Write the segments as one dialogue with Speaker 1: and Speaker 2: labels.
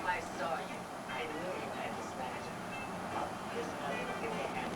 Speaker 1: I saw you, I knew you had this magic. Well, here's another one. Give me a hand.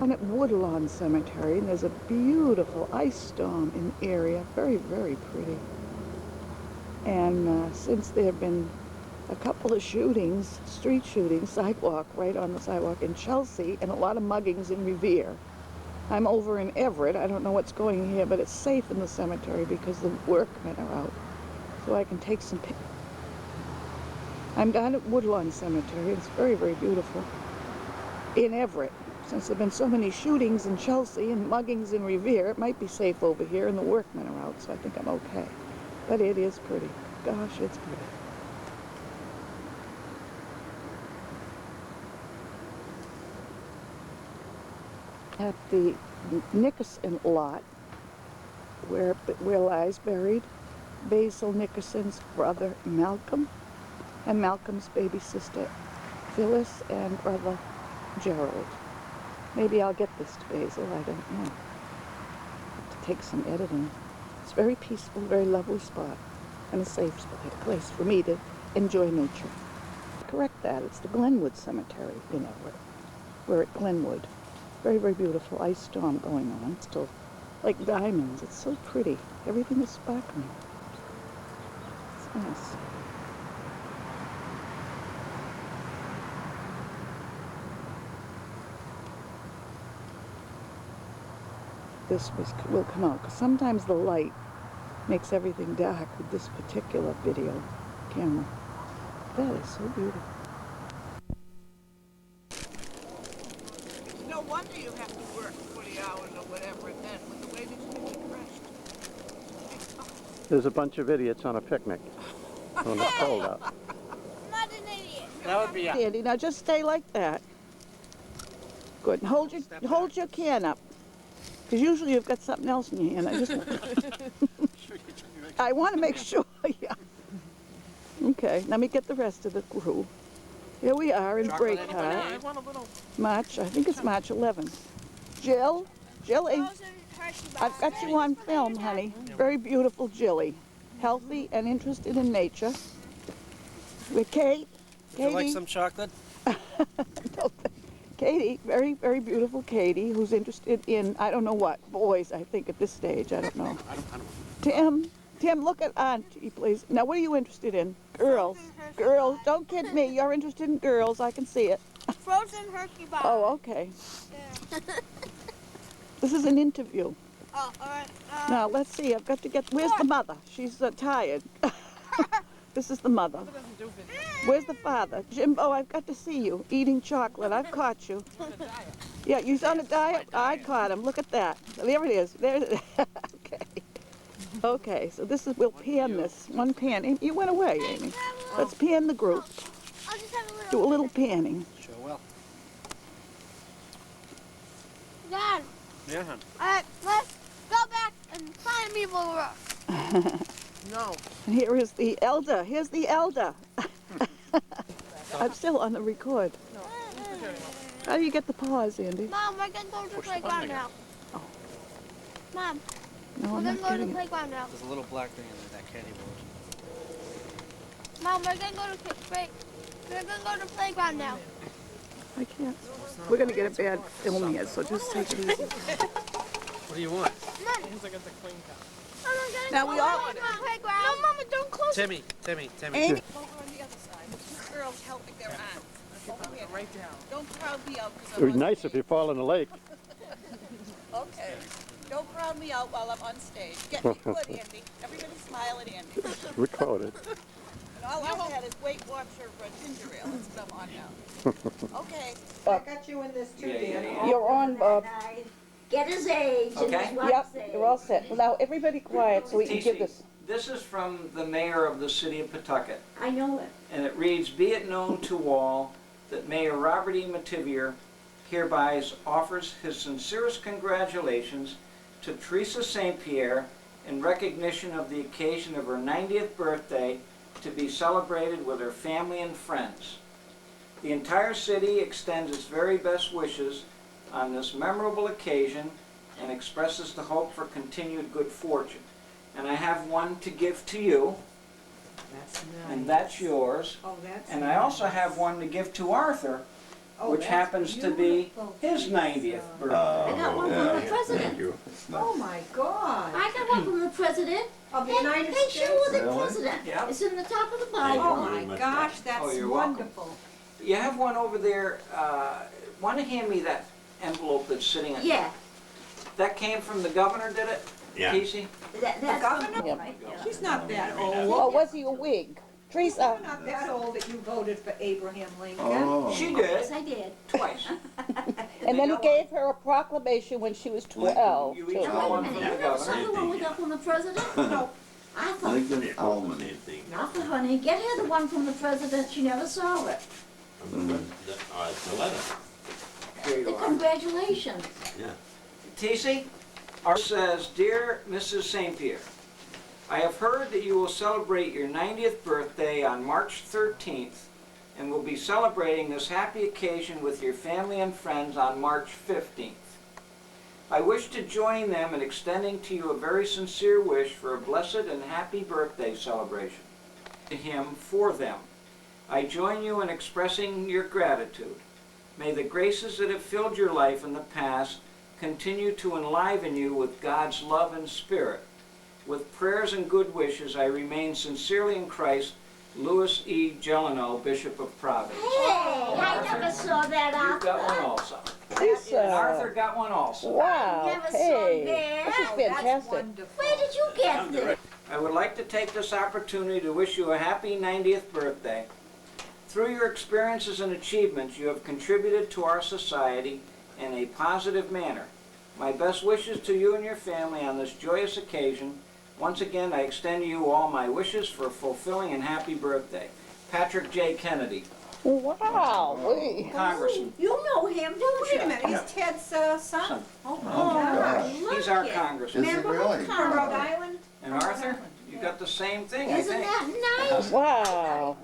Speaker 2: I'm at Woodlawn Cemetery, and there's a beautiful ice storm in the area. Very, very pretty. And since there have been a couple of shootings, street shootings, sidewalk, right on the sidewalk in Chelsea, and a lot of muggings in Revere. I'm over in Everett. I don't know what's going here, but it's safe in the cemetery because the workmen are out. So I can take some pictures. I'm down at Woodlawn Cemetery. It's very, very beautiful. In Everett. Since there have been so many shootings in Chelsea and muggings in Revere, it might be safe over here, and the workmen are out, so I think I'm okay. But it is pretty. Gosh, it's pretty. At the Nickerson lot, where lies buried Basil Nickerson's brother Malcolm, and Malcolm's baby sister Phyllis, and brother Gerald. Maybe I'll get this to Basil, I don't know. Have to take some editing. It's very peaceful, very lovely spot, and a safe place for me to enjoy nature. Correct that, it's the Glenwood Cemetery in Everett. We're at Glenwood. Very, very beautiful ice storm going on. Still like diamonds, it's so pretty. Everything is sparkling. It's nice. This will come out, because sometimes the light makes everything dark with this particular video camera. That is so beautiful.
Speaker 3: No wonder you have to work 40 hours or whatever then, with the way these people are dressed.
Speaker 4: There's a bunch of idiots on a picnic when it's cold out.
Speaker 5: I'm not an idiot.
Speaker 1: That would be
Speaker 2: Andy, now just stay like that. Good, and hold your can up. Because usually you've got something else in your hand. I want to make sure, yeah. Okay, let me get the rest of the crew. Here we are in Breakout. March, I think it's March 11th. Jill, I've got you on film, honey. Very beautiful Jilly. Healthy and interested in nature. With Kate.
Speaker 6: Would you like some chocolate?
Speaker 2: No, Katie, very, very beautiful Katie, who's interested in, I don't know what, boys, I think, at this stage, I don't know. Tim, look at Aunty, please. Now, what are you interested in? Girls. Girls, don't kid me. You're interested in girls, I can see it.
Speaker 5: Frozen Herky Bar.
Speaker 2: Oh, okay.
Speaker 5: Yeah.
Speaker 2: This is an interview.
Speaker 5: Oh, all right.
Speaker 2: Now, let's see, I've got to get, where's the mother? She's tired. This is the mother. Where's the father? Jimbo, I've got to see you eating chocolate. I've caught you. Yeah, you're on a diet? I caught him. Look at that. There it is. There it is. Okay. Okay, so this is, we'll pan this. One pan. You went away, Amy. Let's pan the group.
Speaker 5: I'll just have a little.
Speaker 2: Do a little panning.
Speaker 6: Sure will.
Speaker 5: Dad.
Speaker 6: Yeah, hon.
Speaker 5: All right, let's go back and find Meeple Rock.
Speaker 3: No.
Speaker 2: And here is the elder. Here's the elder. I'm still on the record.
Speaker 3: No.
Speaker 2: How do you get the paws, Andy?
Speaker 5: Mom, we're gonna go to the playground now.
Speaker 2: Oh.
Speaker 5: Mom,
Speaker 2: No,
Speaker 5: we're
Speaker 2: I'm
Speaker 5: gonna
Speaker 2: not
Speaker 5: go to the
Speaker 2: getting it.
Speaker 5: playground now.
Speaker 6: There's a little black thing in that candy board.
Speaker 5: Mom, we're gonna go to we're gonna go to the playground now.
Speaker 2: I can't. We're gonna get a bad film here, so just take it easy.
Speaker 6: What do you want?
Speaker 5: Mom,
Speaker 2: Now we all.
Speaker 5: to the playground. No, Mama, don't close it.
Speaker 6: Timmy.
Speaker 2: Amy.
Speaker 3: Over on the other side. These girls helping their aunt. Over here. Right down. Don't crowd me out.
Speaker 4: It would be nice if you fall in the lake.
Speaker 3: Okay. Don't crowd me out while I'm on stage. Get me good, Andy. Everybody smile at Andy.
Speaker 4: Recorded.
Speaker 3: And all I had is Weight Watcher ginger ale. That's what I'm on now. Okay.
Speaker 7: I got you in this too, Dan.
Speaker 2: You're on, Bob.
Speaker 8: Get his age and
Speaker 9: Okay.
Speaker 8: his wife's
Speaker 2: Yep,
Speaker 8: age.
Speaker 2: you're all set. Now, everybody quiet so we can give this.
Speaker 9: This is from the mayor of the city of Pawtucket,
Speaker 8: I know it.
Speaker 9: and it reads, "Be it known to all that Mayor Robert E. Mativier hereby offers his sincerest congratulations to Teresa St. Pierre in recognition of the occasion of her 90th birthday to be celebrated with her family and friends. The entire city extends its very best wishes on this memorable occasion and expresses the hope for continued good fortune." And I have one to give to you,
Speaker 7: That's nice.
Speaker 9: and that's yours.
Speaker 7: Oh, that's
Speaker 9: And I also have one to give to Arthur,
Speaker 7: Oh,
Speaker 9: which
Speaker 7: that's
Speaker 9: happens to be
Speaker 7: beautiful.
Speaker 9: his 90th
Speaker 8: I
Speaker 9: birthday.
Speaker 8: got one from the president.
Speaker 7: Oh, my God.
Speaker 8: I got one from the president.
Speaker 7: Of the United
Speaker 8: Hey,
Speaker 7: States.
Speaker 8: show the president.
Speaker 9: Yeah.
Speaker 8: It's in the top of the
Speaker 7: Oh,
Speaker 8: Bible.
Speaker 7: my gosh, that's
Speaker 9: Oh, you're welcome.
Speaker 7: wonderful.
Speaker 9: You have one over there. Want to hand me that envelope that's sitting in?
Speaker 8: Yeah,
Speaker 9: That came from the governor, did it?
Speaker 4: Yeah.
Speaker 9: Casey?
Speaker 8: that's
Speaker 7: governor?
Speaker 8: from-
Speaker 2: Yeah.
Speaker 8: right, yeah.
Speaker 7: She's not that old.
Speaker 2: Oh, was he a Whig? Teresa.
Speaker 7: You're not that old that you voted for Abraham Lincoln.
Speaker 4: Oh.
Speaker 9: She
Speaker 8: Yes,
Speaker 9: did,
Speaker 8: I did.
Speaker 9: twice.
Speaker 2: And then he gave her a proclamation when she was 12,
Speaker 9: You
Speaker 2: too.
Speaker 9: each got one from the
Speaker 8: You never saw
Speaker 9: governor.
Speaker 8: the one we got from the president? No. I thought,
Speaker 10: Lincoln Almanac.
Speaker 8: Arthur, honey, get her the one from the president. She never saw it.
Speaker 10: It's the letter.
Speaker 9: Here you
Speaker 8: The
Speaker 9: are.
Speaker 8: congratulations.
Speaker 10: Yeah.
Speaker 9: TC, Arthur says, "Dear Mrs. St. Pierre, I have heard that you will celebrate your 90th birthday on March 13th and will be celebrating this happy occasion with your family and friends on March 15th. I wish to join them in extending to you a very sincere wish for a blessed and happy birthday celebration to him for them. I join you in expressing your gratitude. May the graces that have filled your life in the past continue to enliven you with God's love and spirit. With prayers and good wishes, I remain sincerely in Christ, Louis E. Jeleno, Bishop of Providence."
Speaker 8: Hey, I never saw that,
Speaker 9: You've got one
Speaker 8: Arthur.
Speaker 9: also. And
Speaker 2: Teresa.
Speaker 9: Arthur got one also.
Speaker 2: Wow,
Speaker 8: Never saw
Speaker 2: hey.
Speaker 8: that.
Speaker 2: This is
Speaker 7: Oh, that's
Speaker 2: fantastic.
Speaker 7: wonderful.
Speaker 8: Where did you get this?
Speaker 9: I would like to take this opportunity to wish you a happy 90th birthday. Through your experiences and achievements, you have contributed to our society in a positive manner. My best wishes to you and your family on this joyous occasion. Once again, I extend to you all my wishes for a fulfilling and happy birthday. Patrick J. Kennedy,
Speaker 2: Wow,
Speaker 9: Congressman.
Speaker 8: You know him, don't
Speaker 7: Wait a
Speaker 8: you?
Speaker 7: minute, he's Ted's son?
Speaker 9: Son.
Speaker 8: Oh, gosh,
Speaker 9: He's
Speaker 8: look
Speaker 9: our
Speaker 8: at-
Speaker 9: congressman.
Speaker 8: Remember
Speaker 10: really?
Speaker 8: the
Speaker 7: From Rhode
Speaker 8: Congress?
Speaker 7: Island?
Speaker 9: And Arthur, you got the same thing, I
Speaker 8: Isn't
Speaker 9: think.
Speaker 8: that nice?
Speaker 2: wow.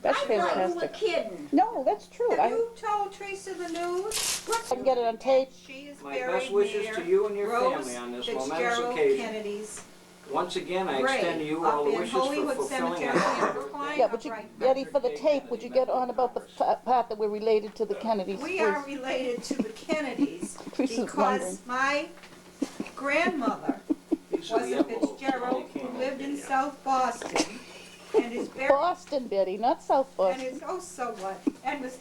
Speaker 2: That's
Speaker 8: I thought you were
Speaker 2: fantastic.
Speaker 8: kidding.
Speaker 2: No, that's true.
Speaker 7: Have
Speaker 2: I
Speaker 7: you told Teresa the news?
Speaker 2: can get it on tape.
Speaker 7: She is
Speaker 9: My
Speaker 7: buried
Speaker 9: best wishes
Speaker 7: near
Speaker 9: to you and your
Speaker 7: Rose
Speaker 9: family on this momentous
Speaker 7: Fitzgerald
Speaker 9: occasion.
Speaker 7: Kennedy's
Speaker 9: Once again, I
Speaker 7: grave
Speaker 9: extend to you all
Speaker 7: up
Speaker 9: the
Speaker 7: in
Speaker 9: wishes for
Speaker 7: Holywood
Speaker 9: fulfilling
Speaker 7: Cemetery
Speaker 9: and
Speaker 7: in
Speaker 9: happy
Speaker 7: Brookline.
Speaker 2: Yeah, but you,
Speaker 7: Right.
Speaker 2: Eddie, for the tape, would you get on about the part that we're related to the Kennedys?
Speaker 7: We
Speaker 2: please?
Speaker 7: are related to the Kennedys
Speaker 2: Teresa's wondering.
Speaker 7: because my grandmother
Speaker 9: These are
Speaker 7: was
Speaker 9: the
Speaker 7: a
Speaker 9: envelopes.
Speaker 7: Fitzgerald who lived in South Boston and is buried
Speaker 2: Boston, Betty, not South
Speaker 7: and
Speaker 2: Boston.
Speaker 7: is so what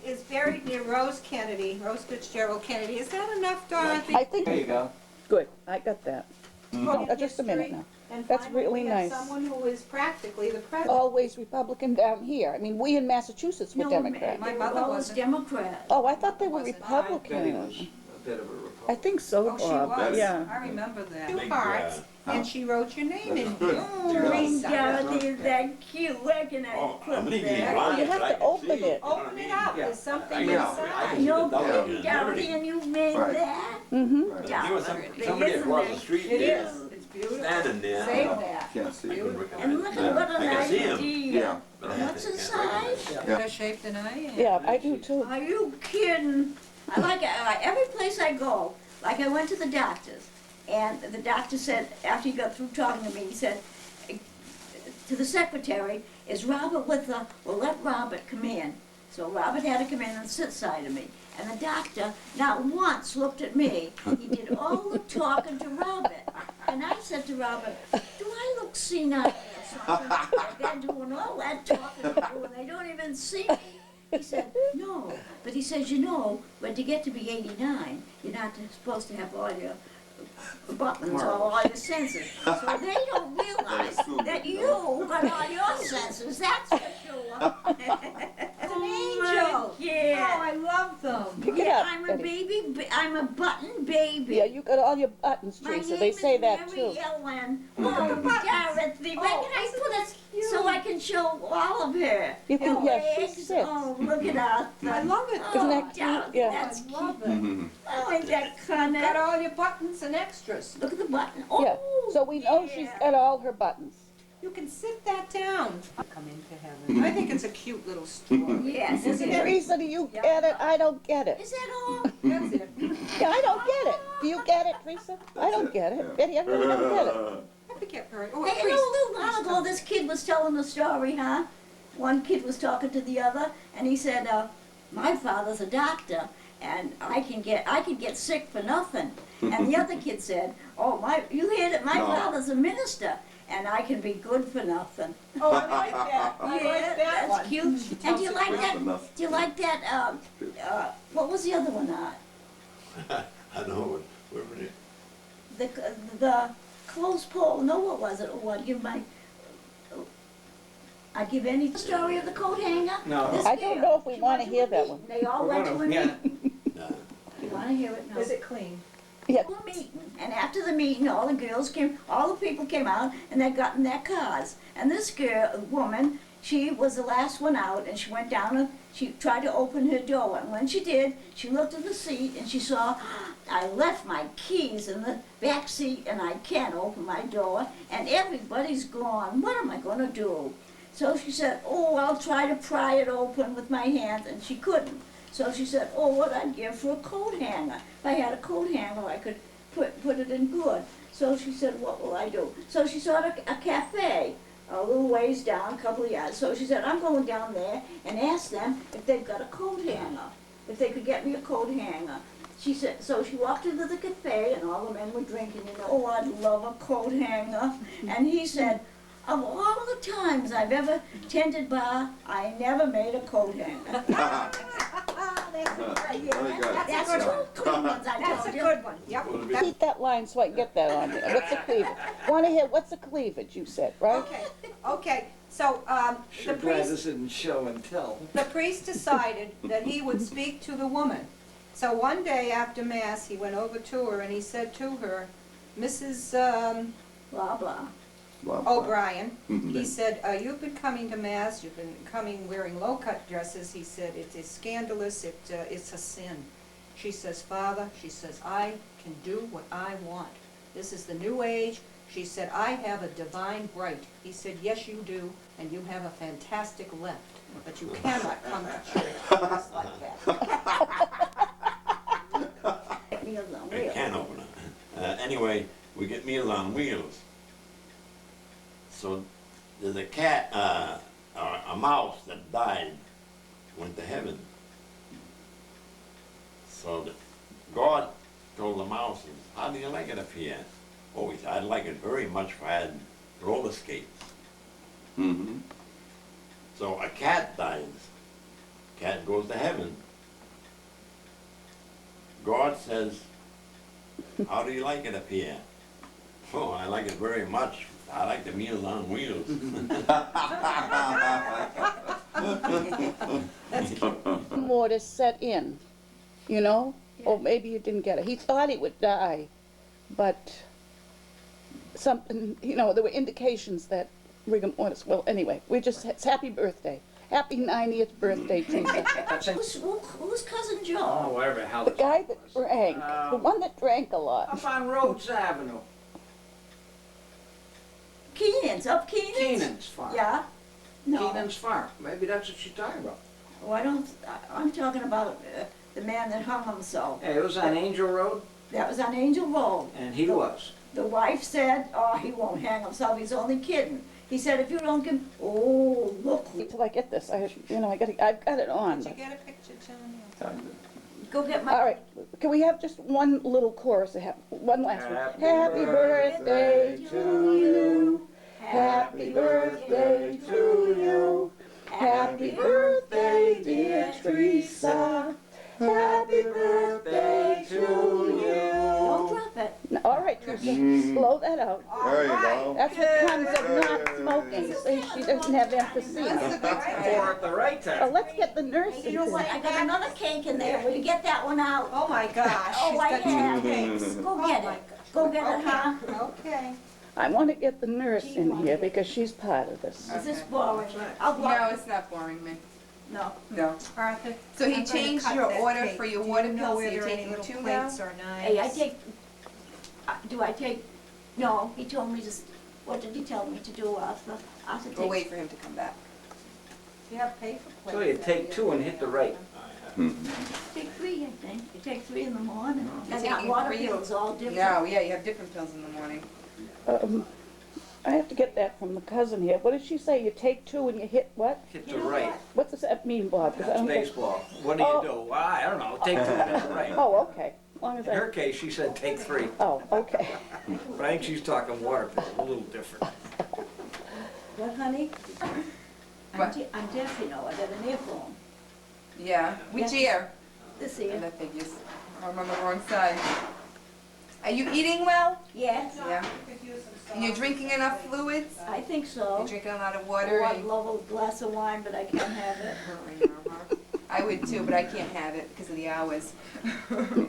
Speaker 7: is buried near Rose Fitzgerald Kennedy. Is that enough, Dorothy?
Speaker 2: I think,
Speaker 9: There you go.
Speaker 2: good, I got that.
Speaker 7: Look at
Speaker 2: Just a minute
Speaker 7: history,
Speaker 2: now.
Speaker 7: and
Speaker 2: That's
Speaker 7: finally
Speaker 2: really
Speaker 7: we have
Speaker 2: nice.
Speaker 7: someone who is practically the president.
Speaker 2: Always Republican down here. I mean, we in Massachusetts were
Speaker 8: No,
Speaker 2: Democrat.
Speaker 7: My
Speaker 8: they
Speaker 7: mother
Speaker 8: were always
Speaker 7: wasn't.
Speaker 8: Democrat.
Speaker 2: Oh, I thought they were
Speaker 7: Wasn't.
Speaker 9: Betty was
Speaker 2: Republican.
Speaker 9: a bit of a Republican.
Speaker 2: I think so,
Speaker 7: Oh, she
Speaker 2: Bob.
Speaker 7: was.
Speaker 2: Yeah.
Speaker 7: I remember that. Two
Speaker 10: Big,
Speaker 7: hearts, and she wrote your name in
Speaker 10: good.
Speaker 7: here.
Speaker 8: Oh,
Speaker 7: Teresa.
Speaker 8: Dorothy is that cute. Where can I
Speaker 10: Oh,
Speaker 8: put
Speaker 10: I'm gonna
Speaker 8: that?
Speaker 10: get
Speaker 2: Oh, you have to open it.
Speaker 7: Open it up, there's something
Speaker 10: know.
Speaker 7: inside.
Speaker 8: No
Speaker 10: Yeah.
Speaker 8: kidding, Dorothy, and you made
Speaker 10: Right.
Speaker 8: that?
Speaker 2: Mm-hmm.
Speaker 8: Dorothy,
Speaker 10: Somebody
Speaker 8: isn't
Speaker 10: across
Speaker 8: that
Speaker 10: the street
Speaker 7: It
Speaker 10: there,
Speaker 7: is, it's beautiful.
Speaker 10: standing there.
Speaker 7: Save that.
Speaker 10: Can't see.
Speaker 8: And look at what an
Speaker 10: I can see him.
Speaker 8: idea. What's inside?
Speaker 7: Better shape than I am.
Speaker 2: Yeah, I do too.
Speaker 8: Are you kidding? I like it. Every place I go, like I went to the doctor's, and the doctor said, after he got through talking to me, he said to the secretary, is Robert with the, well, let Robert come in. So Robert had to come in and sit side of me. And the doctor not once looked at me. He did all the talking to Robert. And I said to Robert, do I look senile or something? Like they're doing all that talking to you and they don't even see me. He said, no. But he says, you know, when you get to be 89, you're not supposed to have all your buttons or all your senses. So they don't realize that you got all your senses, that's for sure.
Speaker 7: It's an angel.
Speaker 8: Yeah.
Speaker 7: Oh, I love them.
Speaker 2: Pick it
Speaker 8: Yeah,
Speaker 2: up,
Speaker 8: I'm a
Speaker 2: Eddie.
Speaker 8: baby, I'm a button baby.
Speaker 2: Yeah, you got all your buttons,
Speaker 8: My
Speaker 2: Teresa.
Speaker 8: name
Speaker 2: They
Speaker 8: is
Speaker 2: say that
Speaker 8: Mary
Speaker 2: too.
Speaker 8: Ellen. Welcome, Dorothy. Where can I put it so I can show all of her?
Speaker 2: You can,
Speaker 8: Her
Speaker 2: yeah, she
Speaker 8: legs.
Speaker 2: sits.
Speaker 8: Oh, look at her.
Speaker 7: I love it.
Speaker 2: Isn't that
Speaker 8: Oh,
Speaker 2: cute? Yeah.
Speaker 8: That's
Speaker 7: I love
Speaker 8: cute.
Speaker 7: it.
Speaker 8: Oh, ain't that funny?
Speaker 7: Got all your buttons and extras.
Speaker 8: Look at the button.
Speaker 2: Yeah,
Speaker 8: Oh,
Speaker 2: so we know she's
Speaker 8: yeah.
Speaker 2: got all her buttons.
Speaker 7: You can sit that down. Come into heaven. I think it's a cute little story.
Speaker 8: Yes, isn't it?
Speaker 2: Teresa, do you get it? I don't get it.
Speaker 8: Is that all?
Speaker 7: That's it.
Speaker 2: Yeah, I don't get it. Do you get it, Teresa? I don't get it. Betty, I really don't get it.
Speaker 7: I forget very. Oh,
Speaker 8: Hey, you know, a little while ago, this kid was telling a story, huh? One kid was talking to the other, and he said, my father's a doctor, and I can get sick for nothing. And the other kid said, oh, you hear that my father's a minister, and I can be good for nothing.
Speaker 7: Oh, I like that. I like that
Speaker 8: that's
Speaker 7: one.
Speaker 8: cute. And do you like that? Do you like that? What was the other one?
Speaker 10: I know, where was it?
Speaker 8: The close poll. No, what was it? Oh, I'd give any story of the coat hanger.
Speaker 9: No.
Speaker 8: This
Speaker 2: I don't
Speaker 8: girl,
Speaker 2: know if we
Speaker 8: she
Speaker 2: wanna
Speaker 8: went
Speaker 2: hear
Speaker 8: a
Speaker 2: that
Speaker 8: meeting.
Speaker 2: one.
Speaker 8: They all went to a meeting.
Speaker 10: No.
Speaker 8: You want to hear it now?
Speaker 7: Is it clean?
Speaker 2: Yeah.
Speaker 8: To a meeting, and after the meeting, all the people came out, and they got in their cars. And this woman, she was the last one out, and she went down and she tried to open her door. And when she did, she looked at the seat and she saw, I left my keys in the back seat, and I can't open my door, and everybody's gone. What am I going to do? So she said, oh, I'll try to pry it open with my hands, and she couldn't. So she said, oh, what I'd give for a coat hanger. If I had a coat hanger, I could put it in good. So she said, what will I do? So she saw a cafe a little ways down, a couple of yards. So she said, I'm going down there and ask them if they've got a coat hanger, if they could get me a coat hanger. She said, so she walked into the cafe, and all the men were drinking, you know, oh, I'd love a coat hanger. And he said, of all the times I've ever tended bar, I never made a coat hanger. That's two clean ones I
Speaker 7: That's a
Speaker 8: told you.
Speaker 7: good one. Yep.
Speaker 2: Repeat that line so I can get that on there. What's a cleavage? Want to hear what's a cleavage, you said, right?
Speaker 7: Okay. Okay. So the
Speaker 9: Sure glad
Speaker 7: priest
Speaker 9: this isn't show and tell.
Speaker 7: decided that he would speak to the woman. So one day after Mass, he went over to her and he said to her, Mrs.
Speaker 8: Blah, blah.
Speaker 7: O'Brien, he said, you've been coming to Mass, you've been coming wearing low-cut dresses. He said, it is scandalous, it's a sin. She says, Father, she says, I can do what I want. This is the new age. She said, I have a divine right. He said, yes, you do, and you have a fantastic left, but you cannot come to church just like that.
Speaker 8: Meals on
Speaker 10: A
Speaker 8: Wheels.
Speaker 10: can opener. Anyway, we get Meals on Wheels. So there's a cat, or a mouse that died, went to heaven. So God told the mouse, how do you like it up here? Oh, he said, I'd like it very much if I had roller skates.
Speaker 4: Mm-hmm.
Speaker 10: So a cat dies. Cat goes to heaven. God says, how do you like it up here? Oh, I like it very much. I like the Meals on Wheels.
Speaker 2: More to set in, you know? Or maybe you didn't get it. He thought he would die, but something, you know, there were indications that rigor mortis. Well, anyway, it's happy birthday. Happy 90th birthday, Teresa.
Speaker 8: Who's Cousin
Speaker 9: Oh,
Speaker 8: Joe?
Speaker 9: whatever the hell
Speaker 2: The
Speaker 9: it's
Speaker 2: guy
Speaker 9: called.
Speaker 2: that drank, the one that drank a lot.
Speaker 9: Up on Rhodes Avenue.
Speaker 8: Keenan's, up Keenan's?
Speaker 9: Keenan's farm.
Speaker 8: Yeah? No.
Speaker 9: Keenan's farm. Maybe that's what she's talking about.
Speaker 8: Oh, I'm talking about the man that hung himself.
Speaker 9: It was on Angel Road,
Speaker 8: That was on Angel Road.
Speaker 9: and he was.
Speaker 8: The wife said, oh, he won't hang himself, he's only kidding. He said, if you don't give, oh, look.
Speaker 2: Till I get this, I've got it on.
Speaker 3: Did you get a picture, John?
Speaker 8: Go get my.
Speaker 2: All right, can we have just one little chorus, one last one?
Speaker 9: Happy
Speaker 2: Happy birthday to you. Happy birthday to you. Happy birthday, dear Teresa. Happy birthday to
Speaker 8: Don't
Speaker 2: you.
Speaker 8: drop it.
Speaker 2: All right, Teresa, slow that out.
Speaker 10: There you go.
Speaker 2: That's what comes of not smoking. See, she doesn't have emphasis.
Speaker 9: Or at the right
Speaker 2: Oh,
Speaker 9: time.
Speaker 2: let's get the nurse
Speaker 8: You know what, I got another cake in there, will you get that one out?
Speaker 7: Oh my gosh,
Speaker 8: Oh,
Speaker 7: she's
Speaker 8: I
Speaker 7: got
Speaker 8: have.
Speaker 7: two cakes.
Speaker 8: Go get it. Go get it, huh?
Speaker 7: Okay.
Speaker 2: I want to get the nurse in here because she's part of this.
Speaker 8: Is this boring? I'll
Speaker 11: No,
Speaker 8: block it.
Speaker 11: it's not boring, man.
Speaker 8: No.
Speaker 11: No.
Speaker 7: Arthur.
Speaker 11: So he
Speaker 7: I'm gonna
Speaker 11: changed
Speaker 7: cut
Speaker 11: your
Speaker 7: that
Speaker 11: order
Speaker 7: cake.
Speaker 11: for your
Speaker 7: Do you
Speaker 11: water
Speaker 7: know
Speaker 11: pills, so
Speaker 7: whether
Speaker 11: you're
Speaker 7: any
Speaker 11: taking
Speaker 7: little
Speaker 11: two
Speaker 7: plates
Speaker 11: now?
Speaker 7: or knives?
Speaker 8: Hey, I take, do I take, no, he told me to, what did he tell me to do, Arthur? Arthur
Speaker 11: We'll
Speaker 8: takes.
Speaker 11: wait for him to come back.
Speaker 7: You have paper plates.
Speaker 9: So you take two and hit the right.
Speaker 8: Take three, I think. You take three in the morning.
Speaker 11: You're
Speaker 8: I got
Speaker 11: taking
Speaker 8: water
Speaker 11: three?
Speaker 8: pills, all different.
Speaker 11: No, yeah, you have different pills in the morning.
Speaker 2: I have to get that from the cousin here. What did she say? You take two and you hit what?
Speaker 9: Hit the right.
Speaker 2: What does that mean, Bob? 'Cause I
Speaker 9: That's
Speaker 2: don't get-
Speaker 9: baseball. What do you do? Well, I don't know. Take two and hit the right.
Speaker 2: Oh, okay. As long as
Speaker 9: In her
Speaker 2: I,
Speaker 9: case, she said take three.
Speaker 2: oh, okay.
Speaker 9: But I think she's talking water pills, a little different.
Speaker 8: What, honey?
Speaker 11: What?
Speaker 8: I'm deaf, you know, I got an earphone.
Speaker 11: Yeah. Which ear?
Speaker 8: This
Speaker 11: And
Speaker 8: ear.
Speaker 11: that figures. I'm on the wrong side. Are you eating well?
Speaker 8: Yes,
Speaker 11: Yeah. And you're drinking enough fluids?
Speaker 8: I think so.
Speaker 11: You're drinking a lot of
Speaker 8: Oh,
Speaker 11: water?
Speaker 8: I'd
Speaker 11: and-
Speaker 8: love a glass of wine, but I can't have it.
Speaker 11: I would too, but I can't have it because of the hours.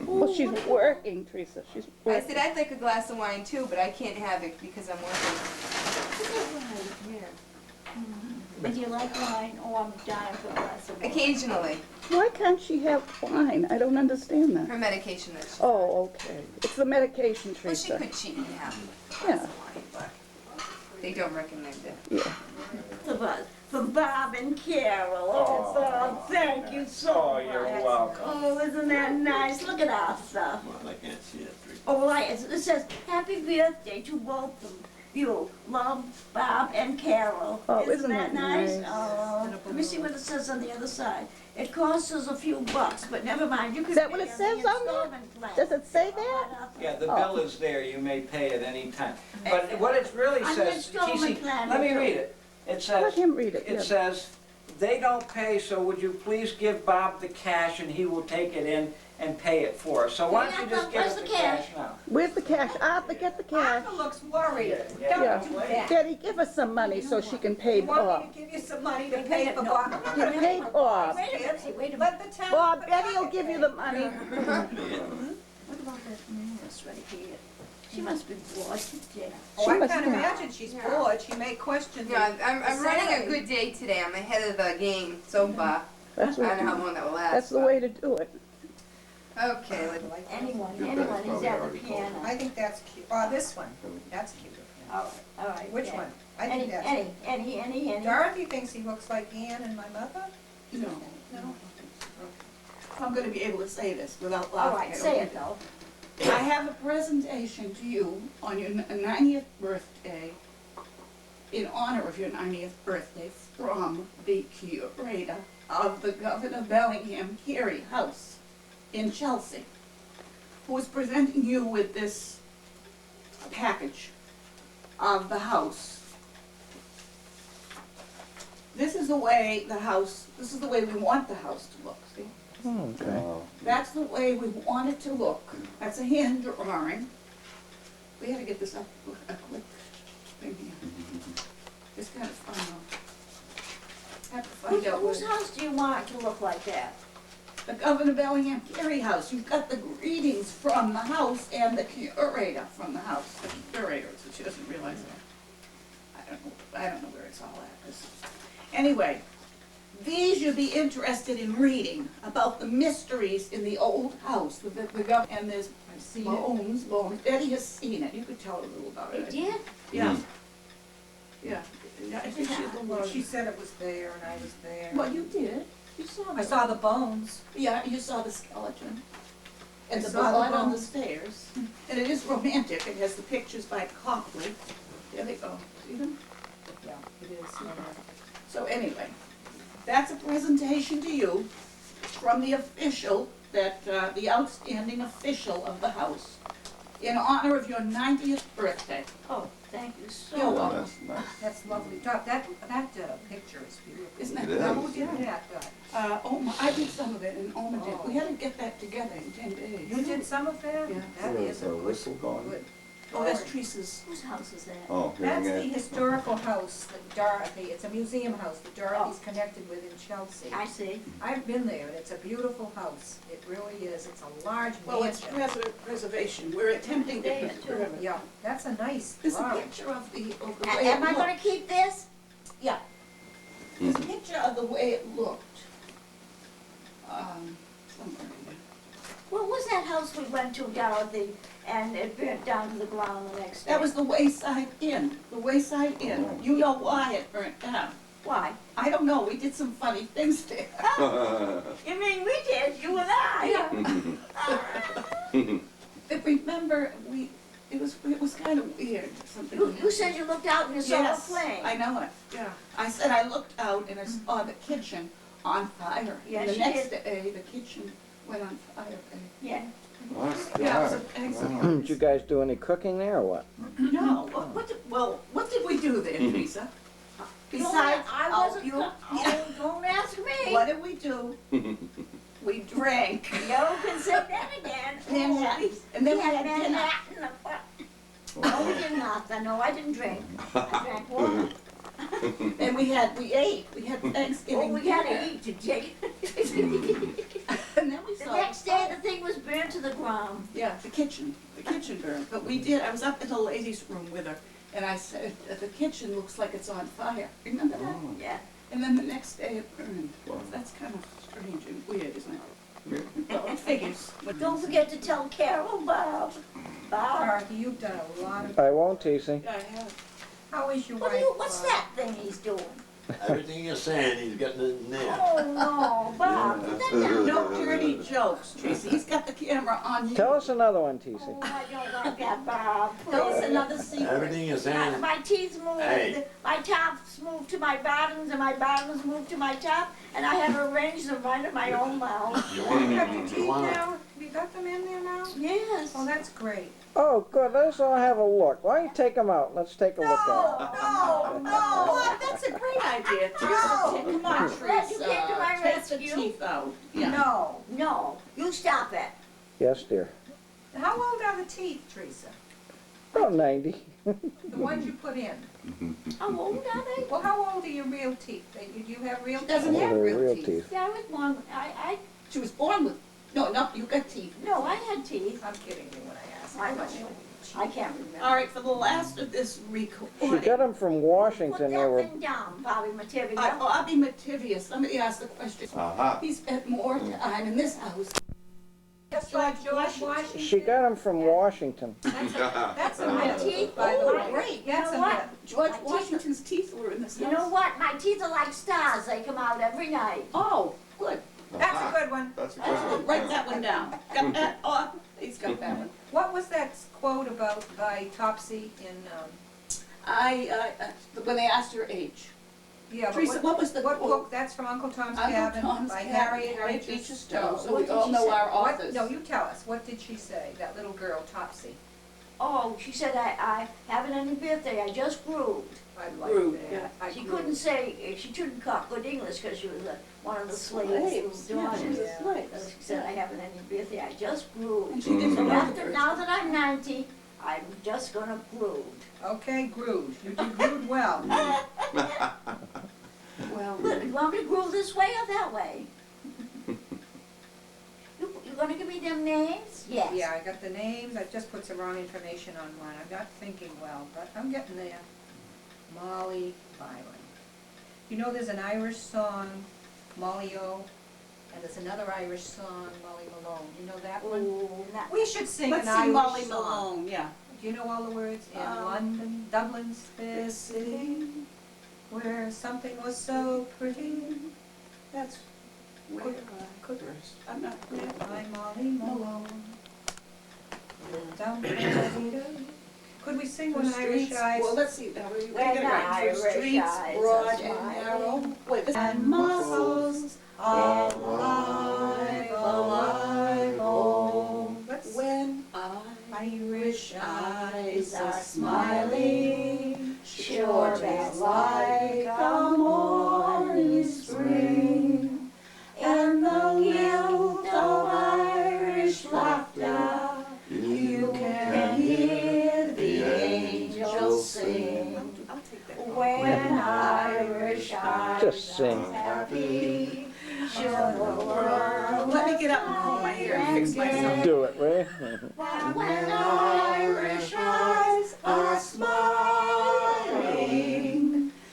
Speaker 2: Well, she's working, Teresa. She's
Speaker 11: I
Speaker 2: working.
Speaker 11: said I'd like a glass of wine too, but I can't have it because I'm working.
Speaker 8: And you like wine? Oh, I'm dying for a glass of wine.
Speaker 11: Occasionally.
Speaker 2: Why can't she have wine? I don't understand that.
Speaker 11: Her medication that she...
Speaker 2: Oh, okay. It's the medication,
Speaker 11: Well, she
Speaker 2: Teresa.
Speaker 11: could cheat and have a
Speaker 2: Yeah.
Speaker 11: glass of wine, but they don't recommend it.
Speaker 2: Yeah.
Speaker 8: For Bob and Carol. Oh, Bob, thank you so much.
Speaker 9: welcome.
Speaker 8: Oh, isn't that nice? Look at our stuff.
Speaker 10: Well, I can't see it.
Speaker 8: Oh, well, it says, happy birthday to both of you. Love, Bob and Carol.
Speaker 2: Oh, isn't that nice?
Speaker 8: Oh, let me see what it says on the other side. It costs us a few bucks, but never mind. You can
Speaker 2: Is that
Speaker 8: pay
Speaker 2: what it
Speaker 8: on
Speaker 2: says
Speaker 8: the
Speaker 2: on there?
Speaker 8: installment plan.
Speaker 2: Does it say
Speaker 8: All
Speaker 2: that?
Speaker 8: right, Arthur.
Speaker 9: Yeah, the
Speaker 2: Oh.
Speaker 9: bill is there. You may pay at any time. But what it really
Speaker 8: On the
Speaker 9: says,
Speaker 8: installment
Speaker 9: Casey,
Speaker 8: plan,
Speaker 9: let me
Speaker 8: okay.
Speaker 9: read it. It
Speaker 2: Let
Speaker 9: says,
Speaker 2: him read it.
Speaker 9: it
Speaker 2: Yeah.
Speaker 9: says, they don't pay, so would you please give Bob the cash and he will take it in and pay it for us. So why don't you just give
Speaker 8: Where's
Speaker 9: us
Speaker 8: the
Speaker 9: the cash now?
Speaker 2: Where's the cash? Arthur, get the cash.
Speaker 7: Arthur looks worried.
Speaker 2: Yeah.
Speaker 7: Don't do that.
Speaker 2: Daddy, give us some money so she can pay
Speaker 7: You want
Speaker 2: Bob.
Speaker 7: me to give you some money to
Speaker 8: Wait a
Speaker 7: pay
Speaker 8: minute,
Speaker 7: for
Speaker 8: no.
Speaker 7: Bob? I'm not
Speaker 2: You
Speaker 7: gonna
Speaker 2: pay
Speaker 7: for
Speaker 2: Bob.
Speaker 8: Wait a minute, wait a minute.
Speaker 7: Let the town.
Speaker 2: Bob,
Speaker 7: put
Speaker 2: Betty will
Speaker 7: it
Speaker 2: give you
Speaker 7: in.
Speaker 2: the money.
Speaker 8: What about that nurse right here? She must be bored today.
Speaker 7: Oh,
Speaker 2: She
Speaker 7: I
Speaker 2: must
Speaker 7: can't
Speaker 2: be.
Speaker 7: imagine she's bored. She may question
Speaker 11: Yeah,
Speaker 7: the
Speaker 11: I'm running a
Speaker 7: salary.
Speaker 11: good day today. I'm ahead of the game so far.
Speaker 2: That's
Speaker 11: I don't know how
Speaker 2: what,
Speaker 11: long that will last.
Speaker 2: that's the way to do it.
Speaker 11: Okay, let's...
Speaker 8: Anyone
Speaker 10: Your
Speaker 8: who's
Speaker 10: dad's
Speaker 8: at the
Speaker 10: probably already
Speaker 8: piano.
Speaker 7: I think that's cute. Oh, this one. That's cute.
Speaker 8: All right.
Speaker 7: Which
Speaker 8: yeah.
Speaker 7: one? I think that's.
Speaker 8: Any.
Speaker 7: Dorothy thinks he looks like Ann and my mother?
Speaker 12: No,
Speaker 7: No?
Speaker 12: I'm gonna be able to say this without
Speaker 8: All
Speaker 12: laughing.
Speaker 8: right, say it though.
Speaker 12: I have a presentation to you on your 90th birthday, in honor of your 90th birthday, from the curator of the Governor Bellingham Carey House in Chelsea, who is presenting you with this package of the house. This is the way we want the house to look, see?
Speaker 4: Okay.
Speaker 12: That's the way we want it to look. That's a hand drawing. We had to get this up a quick thing here. It's kind of fun though. Have to find out
Speaker 8: Whose
Speaker 12: what.
Speaker 8: house do you want to look like that?
Speaker 12: The Governor Bellingham Carey House. You've got the greetings from the house and the curator from the house. The curator, so she doesn't realize that. I don't know where it's all at. Anyway, these you'll be interested in reading about the mysteries in the old house. The governor, and there's bones. Betty has seen it. You could tell her a little about
Speaker 8: They
Speaker 12: it.
Speaker 8: did?
Speaker 12: Yeah. Yeah. I think she's a little.
Speaker 7: She said it was there and I was there.
Speaker 12: Well, you did. You saw
Speaker 7: I saw the bones.
Speaker 12: Yeah, you saw the skeleton. And
Speaker 7: I
Speaker 12: the
Speaker 7: saw the
Speaker 12: blood on the
Speaker 7: bones.
Speaker 12: stairs. And it is romantic. It has the pictures by Copley. There they go. See them?
Speaker 7: Yeah, it is.
Speaker 12: So anyway, that's a presentation to you from the official, the outstanding official of the house, in honor of your 90th birthday.
Speaker 8: Oh, thank you so
Speaker 12: You're
Speaker 8: much.
Speaker 12: welcome.
Speaker 13: That's nice.
Speaker 7: That's lovely. Dot, that picture is beautiful.
Speaker 12: Isn't that
Speaker 13: It
Speaker 7: Now,
Speaker 13: is.
Speaker 7: who did that, Dot?
Speaker 12: Oma, I did some of it, and Oma did.
Speaker 7: Oh.
Speaker 12: We had to get that together in 10 days.
Speaker 7: You did some of that?
Speaker 12: Yeah.
Speaker 7: That is a
Speaker 13: a
Speaker 7: good,
Speaker 13: whistle going?
Speaker 7: good.
Speaker 12: Oh, that's Teresa's.
Speaker 8: Whose house is that?
Speaker 13: Oh,
Speaker 7: That's
Speaker 13: hearing
Speaker 7: the
Speaker 13: aid.
Speaker 7: historical house that Dorothy, it's a museum house that Dorothy's connected with in Chelsea.
Speaker 8: I see.
Speaker 7: I've been there, and it's a beautiful house. It really is. It's a large
Speaker 12: Well, it's
Speaker 7: mansion.
Speaker 12: preservation. We're attempting to
Speaker 8: There,
Speaker 12: preserve it.
Speaker 7: Yeah, that's a nice
Speaker 12: There's a
Speaker 7: drawing.
Speaker 12: picture of the way
Speaker 8: Am
Speaker 12: it
Speaker 8: I gonna
Speaker 12: looked.
Speaker 8: keep this?
Speaker 12: Yeah. There's a picture of the way it looked. Somewhere in there.
Speaker 8: What was that house we went to, Dorothy, and it burnt down to the ground the next day?
Speaker 12: That was the Wayside Inn. The Wayside Inn.
Speaker 13: Oh.
Speaker 12: You know why it burnt down.
Speaker 8: Why?
Speaker 12: I don't know. We did some funny things there.
Speaker 8: You mean we did, you and I?
Speaker 12: But remember, it was kind of weird. Something.
Speaker 8: You said you looked out and you saw a
Speaker 12: Yes,
Speaker 8: flame.
Speaker 12: I know it. Yeah. I said I looked out and I saw the kitchen on fire.
Speaker 8: Yes,
Speaker 12: and the
Speaker 8: you
Speaker 12: next
Speaker 8: did.
Speaker 12: day, the kitchen went on fire.
Speaker 8: Yeah.
Speaker 12: Yeah, it was an excellent.
Speaker 9: Did you guys do any cooking there or what?
Speaker 12: No. What did we do there, Teresa? Besides,
Speaker 8: I
Speaker 12: help
Speaker 8: wasn't,
Speaker 12: you.
Speaker 8: oh, don't ask me.
Speaker 12: What did we do? We drank.
Speaker 8: You can say that again.
Speaker 12: Manhattan. And then we had dinner.
Speaker 8: Manhattan. No, we did not. No, I didn't drink. I drank water.
Speaker 12: And we ate. We had Thanksgiving.
Speaker 8: Oh, we had
Speaker 12: dinner.
Speaker 8: to eat to take.
Speaker 12: And then we
Speaker 8: The
Speaker 12: saw
Speaker 8: next day, the thing was burned to the ground.
Speaker 12: Yeah, the kitchen burned. But I was up in the ladies' room with her, and I said, the kitchen looks like it's on fire. Remember that?
Speaker 8: Yeah.
Speaker 12: And then the next day it burned.
Speaker 13: Wow.
Speaker 12: That's kind of strange and weird, isn't it? Well, it figures.
Speaker 8: Don't forget to tell Carol, Bob. Bob.
Speaker 7: Dorothy, you've done a lot of,
Speaker 9: I won't, TC.
Speaker 12: Yeah, I have.
Speaker 7: how is your
Speaker 8: What
Speaker 7: wife?
Speaker 8: what's that thing he's doing?
Speaker 10: Everything you're saying, he's getting it in there.
Speaker 8: Oh, no, Bob, put that down.
Speaker 12: No dirty jokes, Tracy. He's got the camera on you.
Speaker 9: Tell us another one, TC.
Speaker 8: Oh, I don't like that, Bob.
Speaker 12: Tell us
Speaker 8: Please.
Speaker 12: another secret.
Speaker 10: Everything you're saying,
Speaker 8: My teeth moved,
Speaker 10: Hey.
Speaker 8: my tops moved to my bottoms, and my bottoms moved to my top, and I had to arrange them right in my own mouth.
Speaker 10: you
Speaker 7: You
Speaker 10: want,
Speaker 7: got your
Speaker 10: you
Speaker 7: teeth
Speaker 10: want,
Speaker 7: now? Have you got them in there now?
Speaker 8: Yes.
Speaker 7: Oh, that's great.
Speaker 9: Oh, good. Let us all have a look. Why don't you take them out? Let's take a look at them.
Speaker 12: Oh, that's a great idea. Teresa, come on,
Speaker 8: Glad you
Speaker 12: Teresa.
Speaker 8: came to my
Speaker 12: Take the
Speaker 8: rescue.
Speaker 12: teeth out. Yeah.
Speaker 7: No.
Speaker 8: No, you stop it.
Speaker 9: Yes, dear.
Speaker 7: How old are the teeth, Teresa?
Speaker 9: About 90.
Speaker 7: The ones you put in?
Speaker 8: How old are they?
Speaker 7: Well, how old are your real teeth? Do you have real
Speaker 12: She
Speaker 7: teeth?
Speaker 12: doesn't
Speaker 9: Oh,
Speaker 12: have
Speaker 9: they're
Speaker 12: real
Speaker 9: real
Speaker 12: teeth.
Speaker 9: teeth.
Speaker 8: Yeah, I was born,
Speaker 12: She was born with, no, you got teeth.
Speaker 8: no, I had teeth.
Speaker 7: I'm kidding you when I ask.
Speaker 8: I know. I can't remember.
Speaker 12: All right, for the last of this
Speaker 9: She
Speaker 12: recording.
Speaker 9: got them from
Speaker 8: Put
Speaker 9: Washington. They
Speaker 8: that
Speaker 9: were.
Speaker 8: thing down, Bobby Mativia.
Speaker 12: Bobby Mativius, somebody asked the question.
Speaker 13: Aha.
Speaker 12: He spent more time in this house.
Speaker 7: Just like George Washington.
Speaker 9: She got them from Washington.
Speaker 7: That's a
Speaker 8: My
Speaker 7: myth,
Speaker 8: teeth,
Speaker 7: by the
Speaker 8: oh,
Speaker 7: way.
Speaker 12: Great.
Speaker 7: That's
Speaker 8: You
Speaker 7: a
Speaker 8: know
Speaker 7: myth.
Speaker 8: what?
Speaker 12: George
Speaker 8: My teeth-
Speaker 12: Washington's teeth were in this house.
Speaker 8: You know what? My teeth are like stars. They come out every night.
Speaker 12: Oh, good.
Speaker 7: That's a good one.
Speaker 13: That's a
Speaker 12: That's
Speaker 13: good
Speaker 12: good.
Speaker 13: one.
Speaker 12: Write that one down. Got that? Oh, he's got that one.
Speaker 7: What was that quote about by Topsy in,
Speaker 12: When they asked her age.
Speaker 7: yeah, but
Speaker 12: Teresa, what was the
Speaker 7: what
Speaker 12: quote?
Speaker 7: book? That's from Uncle Tom's
Speaker 12: Uncle
Speaker 7: Cabin
Speaker 12: Tom's
Speaker 7: by
Speaker 12: Cabin,
Speaker 7: Harriet
Speaker 12: Beecher
Speaker 7: Beecher
Speaker 12: Stowe.
Speaker 7: Stowe.
Speaker 12: So
Speaker 8: What
Speaker 12: we
Speaker 8: did
Speaker 12: all
Speaker 8: she
Speaker 12: know
Speaker 8: say?
Speaker 12: our
Speaker 7: What,
Speaker 12: authors.
Speaker 7: no, you tell us. What did she say, that little girl, Topsy?
Speaker 8: Oh, she said I haven't any birthday. I just grew.
Speaker 7: I like
Speaker 12: Rude,
Speaker 7: that.
Speaker 12: yeah.
Speaker 7: I
Speaker 8: She
Speaker 7: grew.
Speaker 8: couldn't say, she couldn't talk good English because she was one of the slaves.
Speaker 12: Slaves. Yeah,
Speaker 8: daughters.
Speaker 12: she was a
Speaker 7: Yeah.
Speaker 12: slave.
Speaker 8: So she said, I haven't any birthday, I just grew.
Speaker 12: And she didn't
Speaker 8: So
Speaker 12: know
Speaker 8: after,
Speaker 12: the
Speaker 8: now that I'm 90, I'm just gonna groove.
Speaker 7: Okay, Grood. You did Grood well.
Speaker 12: Well,
Speaker 8: You want me to groove this way or that way? You gonna give me them names? Yes.
Speaker 7: Yeah, I got the names. I just put some wrong information on one. I'm not thinking well, but I'm getting there. Molly Byron. You know, there's an Irish song, Molly O, and there's another Irish song, Molly Malone. You know that one?
Speaker 8: Ooh, not-
Speaker 7: We should sing
Speaker 12: let's
Speaker 7: an
Speaker 12: see
Speaker 7: Irish
Speaker 12: Molly
Speaker 7: song.
Speaker 12: Malone, yeah.
Speaker 7: Do you know all the words? In London, Dublin's fair city, where something was so pretty. That's
Speaker 12: Where could I'm not.
Speaker 7: I'm Molly Malone. Down the Could we sing When Irish Eyes?
Speaker 12: Well, let's see. Now, we
Speaker 8: When
Speaker 12: get it right.
Speaker 8: Irish
Speaker 12: Through streets
Speaker 8: eyes
Speaker 12: broad
Speaker 8: are
Speaker 12: and
Speaker 8: smiling.
Speaker 12: narrow. Wait, this
Speaker 7: And muscles alive, alive, oh. Let's
Speaker 12: when
Speaker 7: Irish
Speaker 8: eyes are smiling, sure
Speaker 7: it's
Speaker 8: it's like a morning spring, and the guilt of Irish laughter, you can hear the angels sing.
Speaker 12: I'll take that.
Speaker 8: When Irish eyes
Speaker 4: Just sing.
Speaker 8: are happy, sure the world.
Speaker 12: Let me get up and comb my hair and fix myself.
Speaker 4: Do it, Ray.
Speaker 8: When Irish eyes are smiling,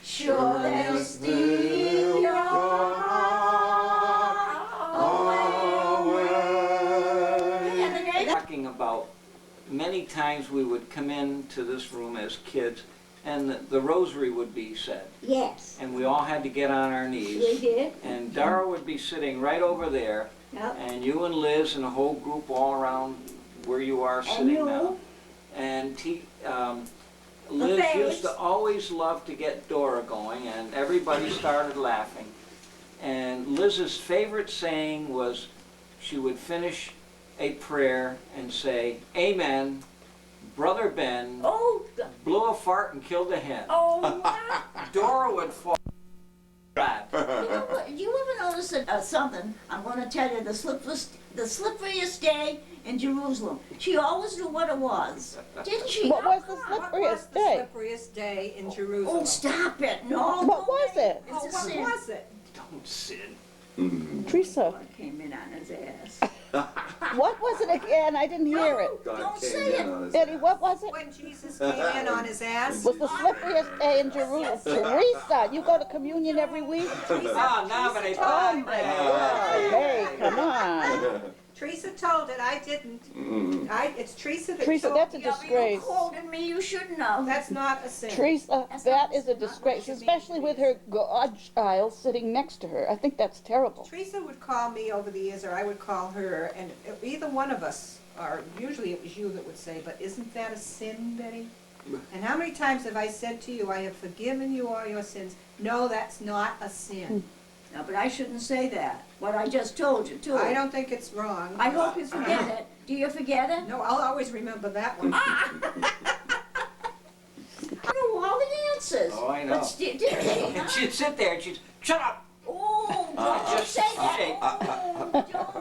Speaker 8: sure they'll steal your heart away.
Speaker 9: Talking about many times we would come into this room as kids and the rosary would be said.
Speaker 8: Yes,
Speaker 9: And we all had to get on our
Speaker 8: we
Speaker 9: knees.
Speaker 8: did.
Speaker 9: And Dara would be sitting right over there.
Speaker 8: Yep.
Speaker 9: And you and Liz and a whole group all around where you are sitting
Speaker 8: you.
Speaker 9: now. And Liz
Speaker 8: face.
Speaker 9: used to always love to get Dora going, and everybody started laughing. And Liz's favorite saying was she would finish a prayer and say, "Amen, Brother Ben
Speaker 8: Oh,
Speaker 9: blew a fart and killed a hen."
Speaker 8: oh, wow.
Speaker 9: Dora would fall.
Speaker 8: You know what, you ever notice something? I'm going to tell you, the slipperiest day in Jerusalem. She always knew what it was, didn't she?
Speaker 2: What was the
Speaker 7: What was
Speaker 2: slipperiest
Speaker 7: the
Speaker 2: day?
Speaker 7: slipperiest day in Jerusalem?
Speaker 8: Oh, stop it! No.
Speaker 2: What was it?
Speaker 7: Oh,
Speaker 8: It's a
Speaker 7: what
Speaker 8: sin.
Speaker 7: was it?
Speaker 9: Don't sin.
Speaker 2: Teresa,
Speaker 8: God came in on his ass.
Speaker 2: what was it again? I didn't hear it.
Speaker 8: Don't say it.
Speaker 2: Eddie, what was it?
Speaker 7: When Jesus came in on his ass?
Speaker 2: Was the slipperiest day in Jerusalem. Teresa, you go to communion every week?
Speaker 9: Ah, now but
Speaker 2: Oh my God! Hey, come on.
Speaker 7: Teresa told it, I didn't. It's Teresa that
Speaker 2: Teresa,
Speaker 7: told
Speaker 2: that's a
Speaker 7: me.
Speaker 8: You
Speaker 2: disgrace.
Speaker 8: quoted me, you should know.
Speaker 7: That's not a sin.
Speaker 2: Teresa, that is a disgrace, especially with her godchild sitting next to her. I think that's terrible.
Speaker 7: Teresa would call me over the years, or I would call her, and either one of us, or usually it was you that would say, but isn't that a sin, Betty? And how many times have I said to you, I have forgiven you all your sins? No, that's not a sin.
Speaker 8: No, but I shouldn't say that. What I just told you, too.
Speaker 7: I don't think it's wrong.
Speaker 8: I hope you forget it. Do you forget it?
Speaker 7: No, I'll always remember that one.
Speaker 8: I know all the answers.
Speaker 9: Oh, I know.
Speaker 8: But did she?
Speaker 9: And she'd sit there and she'd, "Shut up!"
Speaker 8: Oh, don't
Speaker 9: Just
Speaker 8: say that.
Speaker 9: shake.
Speaker 8: Oh, don't